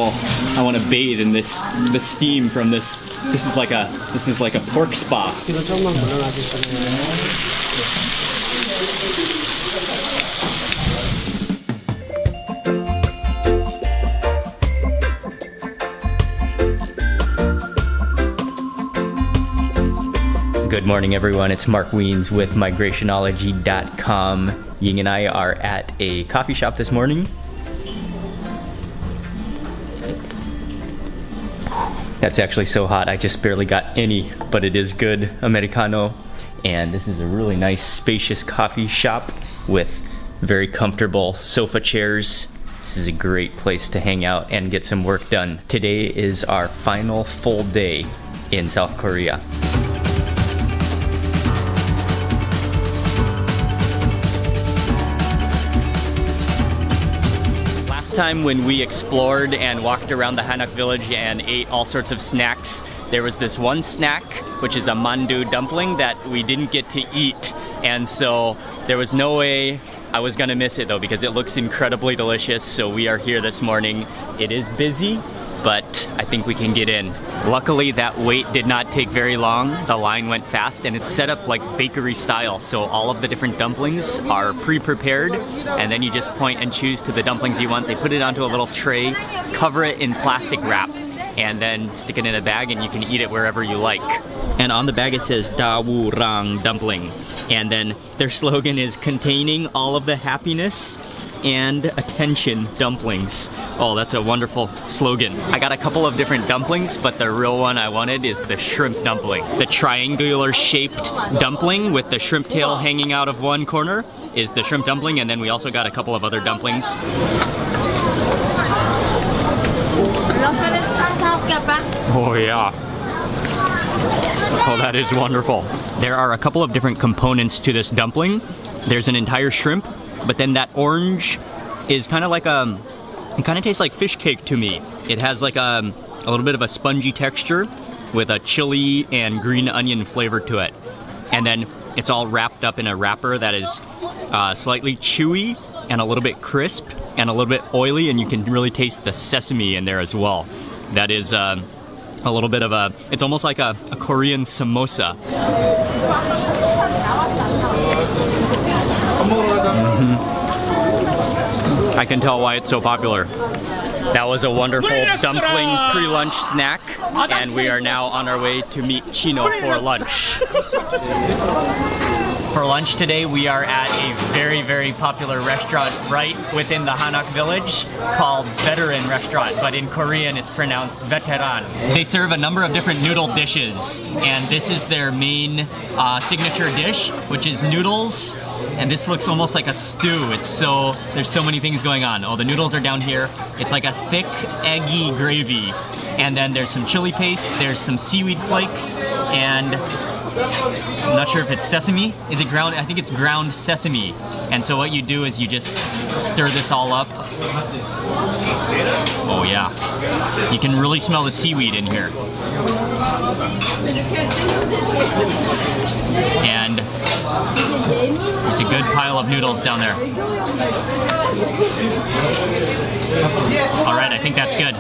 Oh, I want to bathe in the steam from this. This is like a pork spa. Good morning, everyone. It's Mark Wiens with Migrationology.com. Ying and I are at a coffee shop this morning. That's actually so hot, I just barely got any, but it is good Americano. And this is a really nice, spacious coffee shop with very comfortable sofa chairs. This is a great place to hang out and get some work done. Today is our final full day in South Korea. Time when we explored and walked around the Hanok village and ate all sorts of snacks, there was this one snack which is a mandu dumpling that we didn't get to eat, and so there was no way I was gonna miss it though because it looks incredibly delicious. So we are here this morning. It is busy, but I think we can get in. Luckily that wait did not take very long. The line went fast and it's set up like bakery style. So all of the different dumplings are pre-prepared and then you just point and choose to the dumplings you want. They put it onto a little tray, cover it in plastic wrap, and then stick it in a bag and you can eat it wherever you like. And on the bag it says Dawurang dumpling. And then their slogan is containing all of the happiness and attention dumplings. Oh, that's a wonderful slogan. I got a couple of different dumplings, but the real one I wanted is the shrimp dumpling. The triangular shaped dumpling with the shrimp tail hanging out of one corner is the shrimp dumpling, and then we also got a couple of other dumplings. Oh yeah. Oh, that is wonderful. There are a couple of different components to this dumpling. There's an entire shrimp, but then that orange is kind of like it kind of tastes like fish cake to me. It has like a little bit of a spongy texture with a chili and green onion flavor to it. And then it's all wrapped up in a wrapper that is slightly chewy and a little bit crisp and a little bit oily, and you can really taste the sesame in there as well. That is a little bit of it's almost like a Korean samosa. I can tell why it's so popular. That was a wonderful dumpling pre-lunch snack, and we are now on our way to meet Chino for lunch. For lunch today, we are at a very, very popular restaurant right within the Hanok village called Veteran Restaurant, but in Korean it's pronounced Veteran. They serve a number of different noodle dishes, and this is their main signature dish, which is noodles. And this looks almost like a stew. There's so many things going on. Oh, the noodles are down here. It's like a thick, eggy gravy. And then there's some chili paste, there's some seaweed flakes, and I'm not sure if it's sesame. Is it ground? I think it's ground sesame. And so what you do is you just stir this all up. Oh yeah. You can really smell the seaweed in here. And there's a good pile of noodles down there. All right, I think that's good.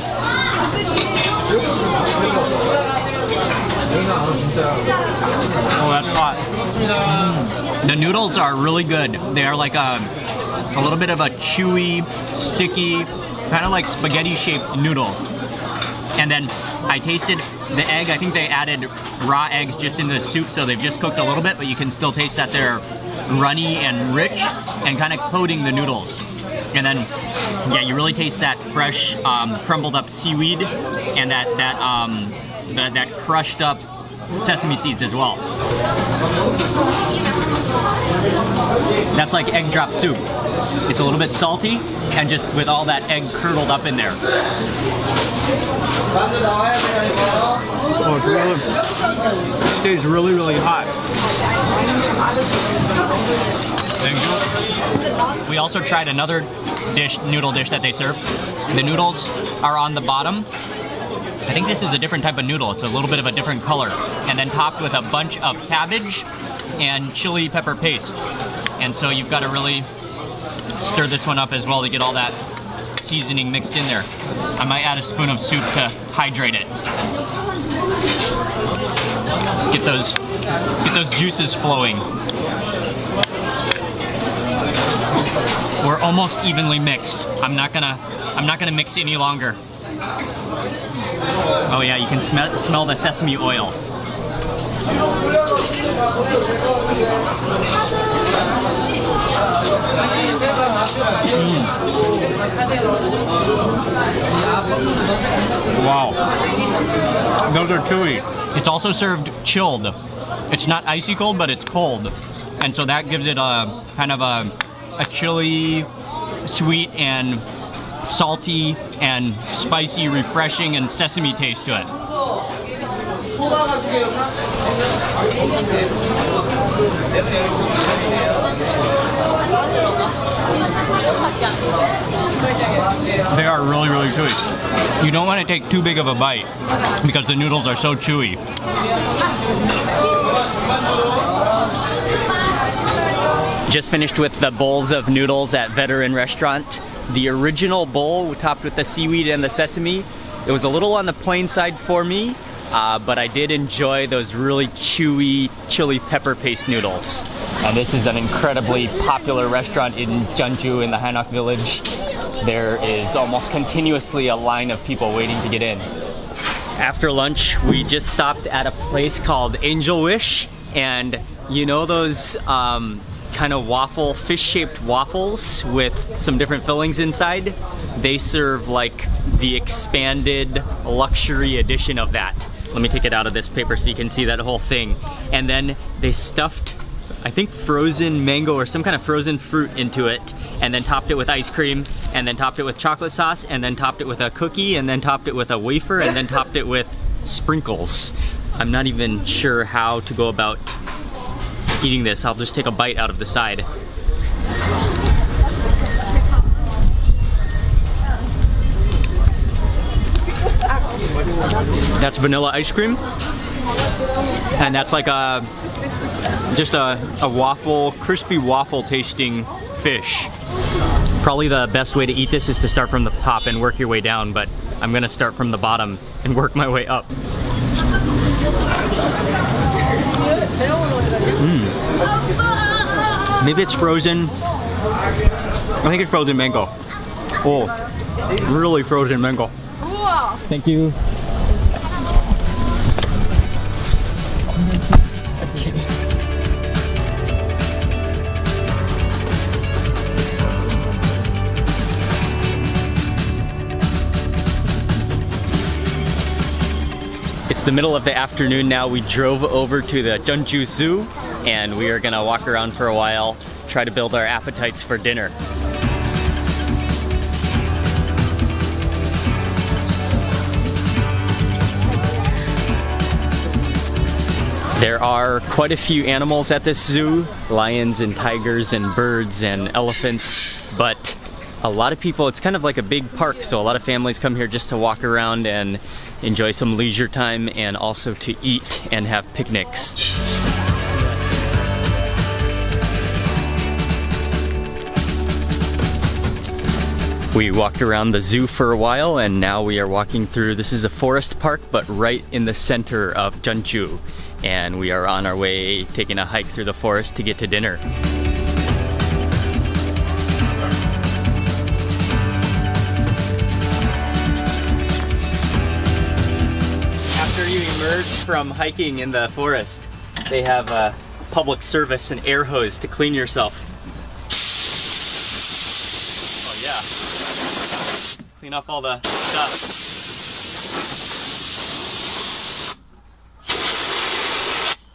Oh, that's hot. The noodles are really good. They are like a little bit of a chewy, sticky, kind of like spaghetti-shaped noodle. And then I tasted the egg. I think they added raw eggs just into the soup, so they've just cooked a little bit, but you can still taste that they're runny and rich and kind of coating the noodles. And then, yeah, you really taste that fresh, crumbled up seaweed and that crushed up sesame seeds as well. That's like egg drop soup. It's a little bit salty and just with all that egg curdled up in there. Oh, it stays really, really hot. We also tried another noodle dish that they serve. The noodles are on the bottom. I think this is a different type of noodle. It's a little bit of a different color. And then topped with a bunch of cabbage and chili pepper paste. And so you've got to really stir this one up as well to get all that seasoning mixed in there. I might add a spoon of soup to hydrate it. Get those juices flowing. We're almost evenly mixed. I'm not gonna mix any longer. Oh yeah, you can smell the sesame oil. Wow, those are chewy. It's also served chilled. It's not icy cold, but it's cold, and so that gives it a kind of a chilly, sweet, and salty, and spicy, refreshing, and sesame taste to it. They are really, really chewy. You don't want to take too big of a bite because the noodles are so chewy. Just finished with the bowls of noodles at Veteran Restaurant. The original bowl topped with the seaweed and the sesame. It was a little on the plain side for me, but I did enjoy those really chewy chili pepper paste noodles. And this is an incredibly popular restaurant in Jeonju in the Hanok Village. There is almost continuously a line of people waiting to get in. After lunch, we just stopped at a place called Angel Wish, and you know those kind of fish-shaped waffles with some different fillings inside? They serve like the expanded luxury edition of that. Let me take it out of this paper so you can see that whole thing. And then they stuffed, I think, frozen mango or some kind of frozen fruit into it, and then topped it with ice cream, and then topped it with chocolate sauce, and then topped it with a cookie, and then topped it with a wafer, and then topped it with sprinkles. I'm not even sure how to go about eating this. I'll just take a bite out of the side. That's vanilla ice cream, and that's like just a waffle, crispy waffle tasting fish. Probably the best way to eat this is to start from the top and work your way down, but I'm gonna start from the bottom and work my way up. Maybe it's frozen. I think it's frozen mango. Oh, really frozen mango. Thank you. It's the middle of the afternoon now. We drove over to the Jeonju Zoo, and we are gonna walk around for a while, try to build our appetites for dinner. There are quite a few animals at this zoo, lions and tigers and birds and elephants, but a lot of people, it's kind of like a big park, so a lot of families come here just to walk around and enjoy some leisure time and also to eat and have picnics. We walked around the zoo for a while, and now we are walking through, this is a forest park, but right in the center of Jeonju. And we are on our way taking a hike through the forest to get to dinner. After you emerge from hiking in the forest, they have a public service and air hose to clean yourself. Oh yeah. Clean off all the dust.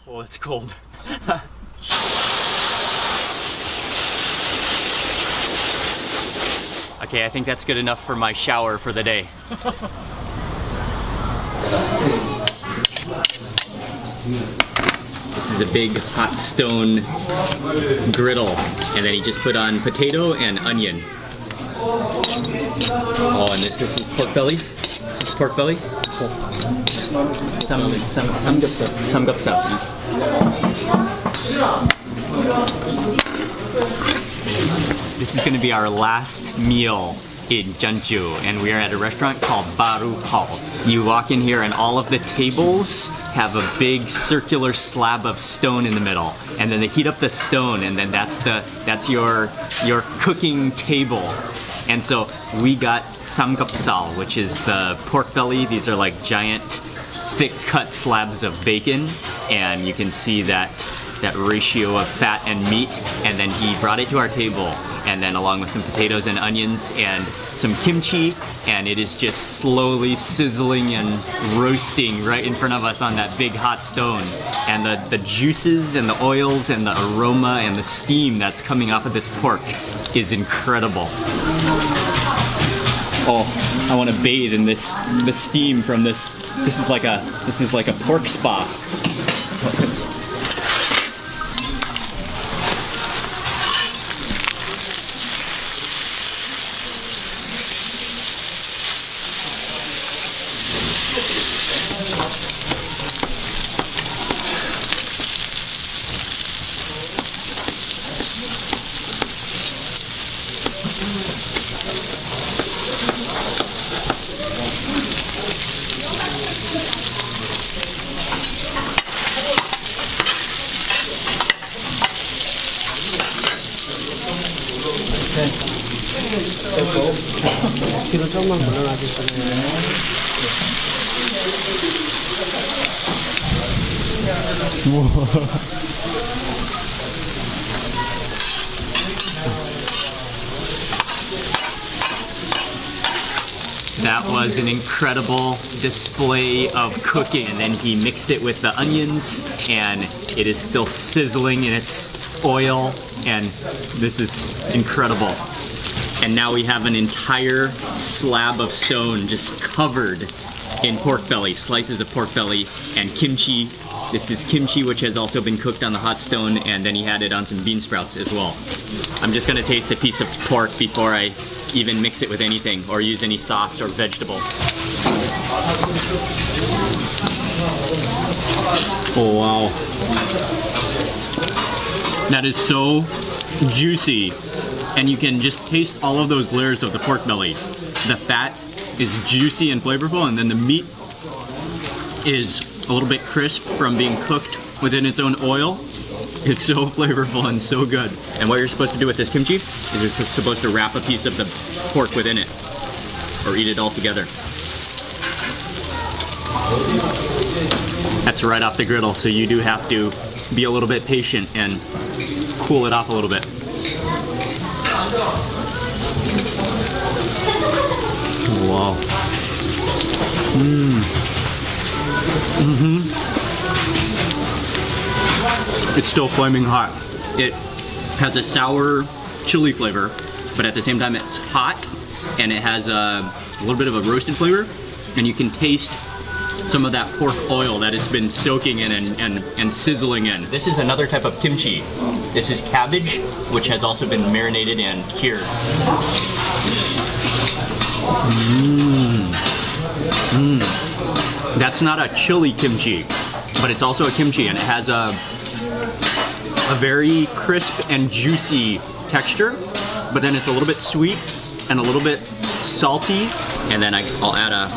Oh, it's cold. Okay, I think that's good enough for my shower for the day. This is a big hot stone griddle, and then you just put on potato and onion. Oh, and this is pork belly. This is pork belly. Oh. Samgyeopsal, please. This is going to be our last meal in Jeonju, and we are at a restaurant called Baru Hall. You walk in here and all of the tables have a big circular slab of stone in the middle, and then they heat up the stone, and then that's your cooking table. And so we got samgyeopsal, which is the pork belly. These are like giant, thick cut slabs of bacon, and you can see that ratio of fat and meat. And then he brought it to our table, and then along with some potatoes and onions and some kimchi, and it is just slowly sizzling and roasting right in front of us on that big hot stone. And the juices and the oils and the aroma and the steam that's coming off of this pork is incredible. Oh, I want to bathe in the steam from this. This is like a pork spa. 뒤로 조금만 물러나 주시면. That was an incredible display of cooking, and then he mixed it with the onions, and it is still sizzling in its oil, and this is incredible. And now we have an entire slab of stone just covered in pork belly, slices of pork belly, and kimchi. This is kimchi, which has also been cooked on the hot stone, and then he had it on some bean sprouts as well. I'm just gonna taste a piece of pork before I even mix it with anything or use any sauce or vegetables. Oh wow. That is so juicy, and you can just taste all of those layers of the pork belly. The fat is juicy and flavorful, and then the meat is a little bit crisp from being cooked within its own oil. It's so flavorful and so good. And what you're supposed to do with this kimchi is you're supposed to wrap a piece of the pork within it, or eat it all together. That's right off the griddle, so you do have to be a little bit patient and cool it off a little bit. Wow. It's still flaming hot. It has a sour chili flavor, but at the same time it's hot, and it has a little bit of a roasted flavor, and you can taste some of that pork oil that it's been soaking in and sizzling in. This is another type of kimchi. This is cabbage, which has also been marinated and cured. That's not a chili kimchi, but it's also a kimchi, and it has a very crisp and juicy texture, but then it's a little bit sweet and a little bit salty. And then I'll add a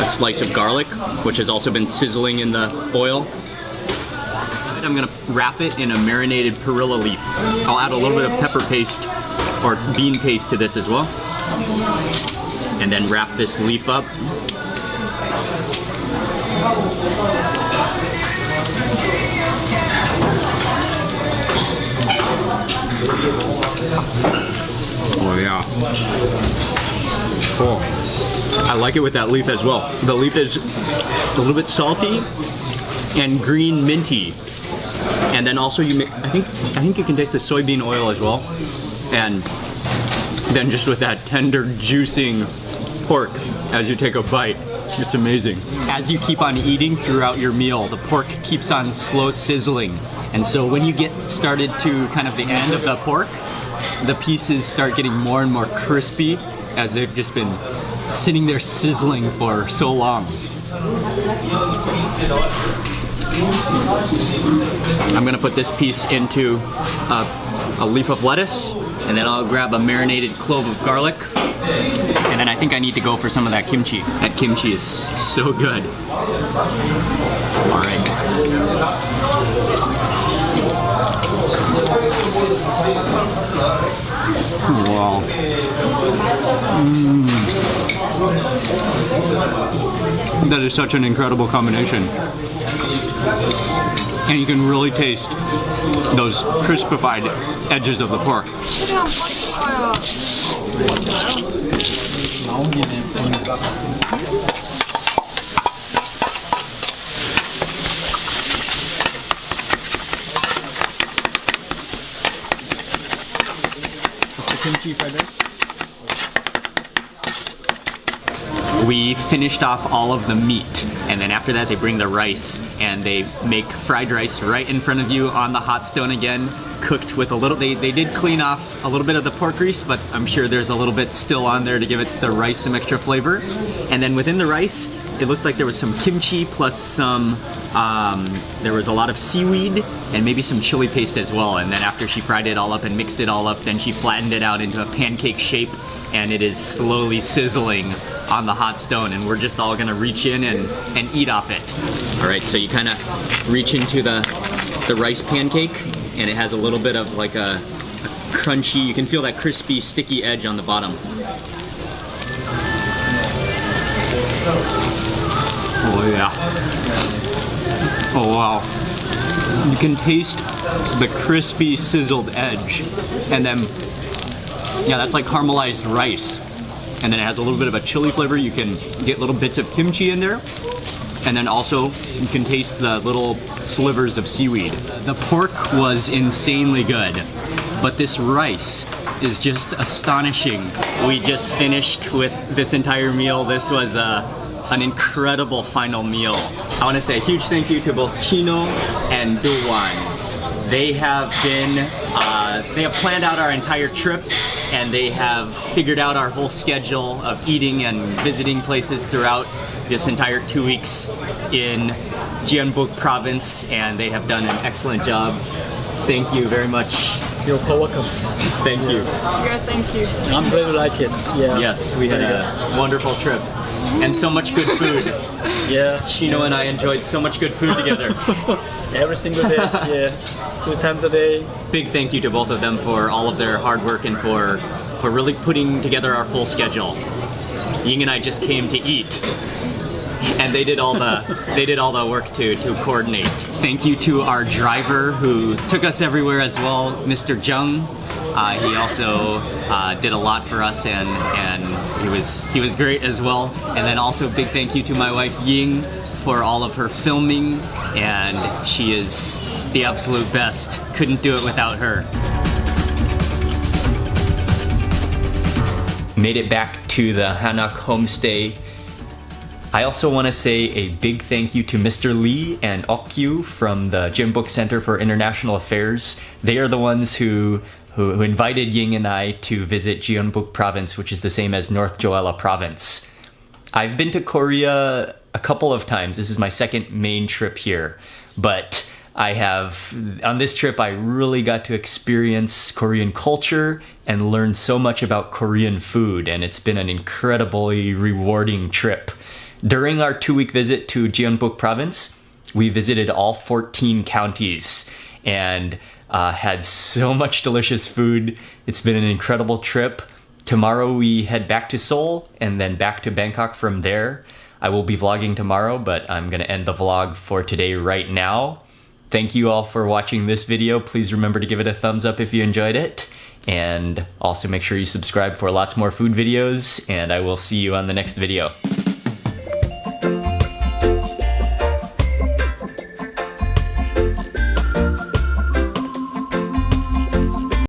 slice of garlic, which has also been sizzling in the oil. I'm gonna wrap it in a marinated perilla leaf. I'll add a little bit of pepper paste or bean paste to this as well. And then wrap this leaf up. Oh yeah. Cool. I like it with that leaf as well. The leaf is a little bit salty and green minty. And then also I think you can taste the soybean oil as well. And then just with that tender juicing pork as you take a bite. It's amazing. As you keep on eating throughout your meal, the pork keeps on slow sizzling. And so when you get started to kind of the end of the pork, the pieces start getting more and more crispy as they've just been sitting there sizzling for so long. I'm gonna put this piece into a a leaf of lettuce, and then I'll grab a marinated clove of garlic. And then I think I need to go for some of that kimchi. That kimchi is so good. All right. Wow. That is such an incredible combination. And you can really taste those crispified edges of the pork. Kimchi fried rice. We finished off all of the meat, and then after that they bring the rice and they make fried rice right in front of you on the hot stone again, cooked with a little, they did clean off a little bit of the pork grease, but I'm sure there's a little bit still on there to give it the rice some extra flavor. And then within the rice, it looked like there was some kimchi plus some, there was a lot of seaweed and maybe some chili paste as well. And then after she fried it all up and mixed it all up, then she flattened it out into a pancake shape, and it is slowly sizzling on the hot stone, and we're just all gonna reach in and eat off it. All right, so you kind of reach into the rice pancake, and it has a little bit of like a crunchy, you can feel that crispy, sticky edge on the bottom. Oh yeah. Oh wow. You can taste the crispy, sizzled edge, and then, yeah, that's like caramelized rice. And then it has a little bit of a chili flavor. You can get little bits of kimchi in there. And then also, you can taste the little slivers of seaweed. The pork was insanely good, but this rice is just astonishing. We just finished with this entire meal. This was an incredible final meal. I want to say a huge thank you to both Chino and Duwan. They have been, they have planned out our entire trip, and they have figured out our whole schedule of eating and visiting places throughout this entire 2 weeks in Jeonbuk province, and they have done an excellent job. Thank you very much. You're welcome. Thank you. Yeah, thank you. I'm glad you like it. Yeah. Yes, we had a wonderful trip. And so much good food. Yeah. Chino and I enjoyed so much good food together. Every single day. Yeah. 2 times a day. Big thank you to both of them for all of their hard work and for really putting together our full schedule. Ying and I just came to eat, and they did all the work to coordinate. Thank you to our driver who took us everywhere as well, Mr. Jung. He also did a lot for us, and he was great as well. And then also big thank you to my wife Ying for all of her filming, and she is the absolute best. Couldn't do it without her. Made it back to the Hanok homestay. I also want to say a big thank you to Mr. Lee and Okyu from the Jeonbuk Center for International Affairs. They are the ones who invited Ying and I to visit Jeonbuk province, which is the same as North Jeolla province. I've been to Korea a couple of times. This is my second main trip here, but on this trip, I really got to experience Korean culture and learn so much about Korean food, and it's been an incredibly rewarding trip. During our 2-week visit to Jeonbuk province, we visited all 14 counties and had so much delicious food. It's been an incredible trip. Tomorrow we head back to Seoul and then back to Bangkok from there. I will be vlogging tomorrow, but I'm gonna end the vlog for today right now. Thank you all for watching this video. Please remember to give it a thumbs up if you enjoyed it. And also make sure you subscribe for lots more food videos, and I will see you on the next video.